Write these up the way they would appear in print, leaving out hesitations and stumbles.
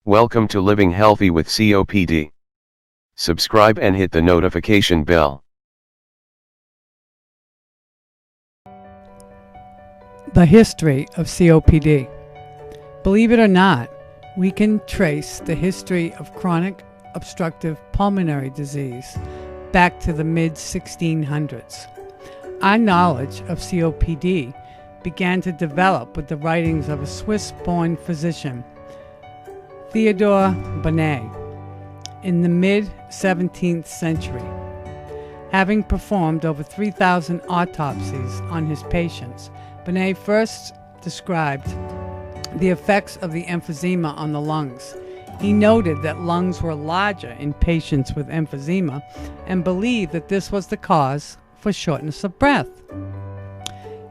Welcome to Living Healthy with COPD. Subscribe and hit the notification bell. The history of COPD. Believe it or not, we can trace the history of chronic obstructive pulmonary disease back to the mid-1600s. Our knowledge of COPD began to develop with the writings of a Swiss-born physician, Theodore Bonnet, in the mid-17th century. Having performed over 3,000 autopsies on his patients, Bonnet first described the effects of the emphysema on the lungs. He noted that lungs were larger in patients with emphysema and believed that this was the cause for shortness of breath.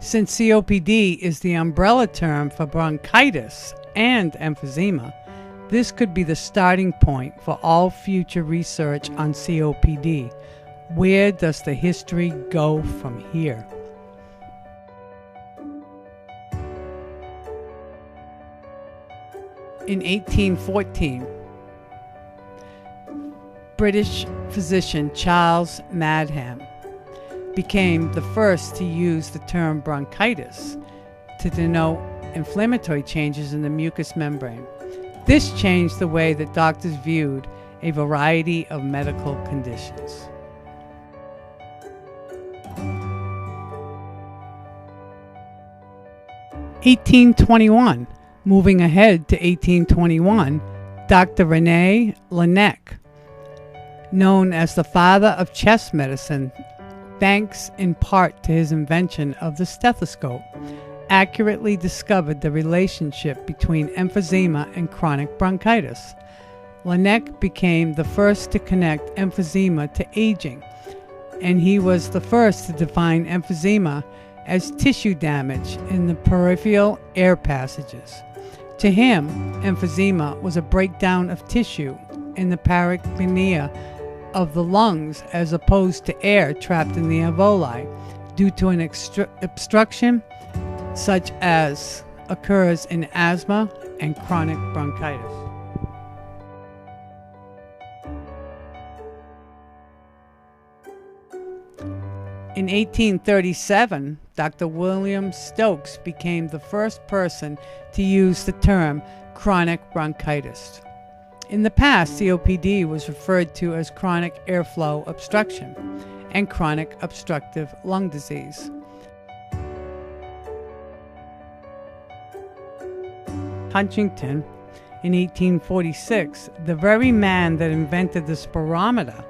Since COPD is the umbrella term for bronchitis and emphysema, this could be the starting point for all future research on COPD. Where does the history go from here? In 1814, British physician Charles Madham became the first to use the term bronchitis to denote inflammatory changes in the mucous membrane. This changed the way that doctors viewed a variety of medical conditions. (1821). Moving ahead to 1821, Dr. René Laennec, known as the father of chest medicine, thanks in part to his invention of the stethoscope, accurately discovered the relationship between emphysema and chronic bronchitis. Laennec became the first to connect emphysema to aging, and he was the first to define emphysema as tissue damage in the peripheral air passages. To him, emphysema was a breakdown of tissue in the parenchyma of the lungs as opposed to air trapped in the alveoli due to an obstruction such as occurs in asthma and chronic bronchitis. In 1837, Dr. William Stokes became the first person to use the term chronic bronchitis. In the past, COPD was referred to as chronic airflow obstruction and chronic obstructive lung disease. Huntington, in 1846, the very man that invented the spirometer,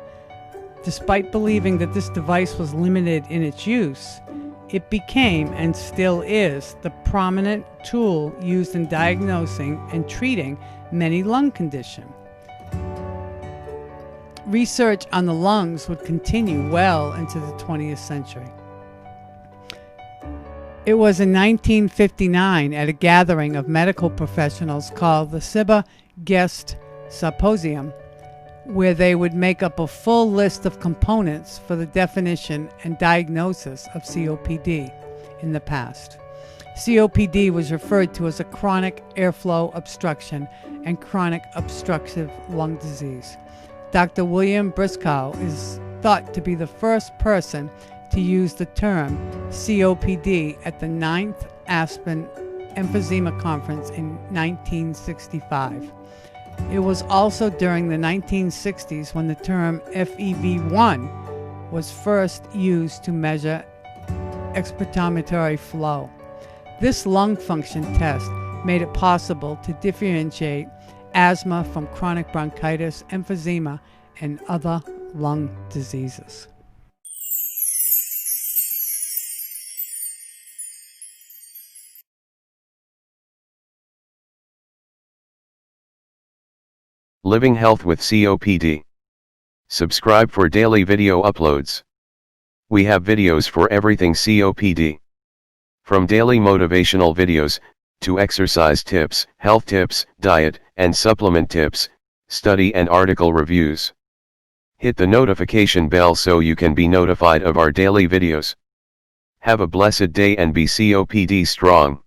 despite believing that this device was limited in its use, it became and still is the prominent tool used in diagnosing and treating many lung conditions. Research on the lungs would continue well into the 20th century. It was in 1959 at a gathering of medical professionals called the SIBA Guest Symposium, where they would make up a full list of components for the definition and diagnosis of COPD in the past. COPD was referred to as a chronic airflow obstruction and chronic obstructive lung disease. Dr. William Briscoe is thought to be the first person to use the term COPD at the 9th Aspen Emphysema Conference in 1965. It was also during the 1960s when the term FEV1 was first used to measure expiratory flow. This lung function test made it possible to differentiate asthma from chronic bronchitis, emphysema, and other lung diseases. Living Health with COPD. Subscribe for daily video uploads. We have videos for everything COPD. From daily motivational videos, to exercise tips, health tips, diet and supplement tips, study and article reviews. Hit the notification bell so you can be notified of our daily videos. Have a blessed day and be COPD strong.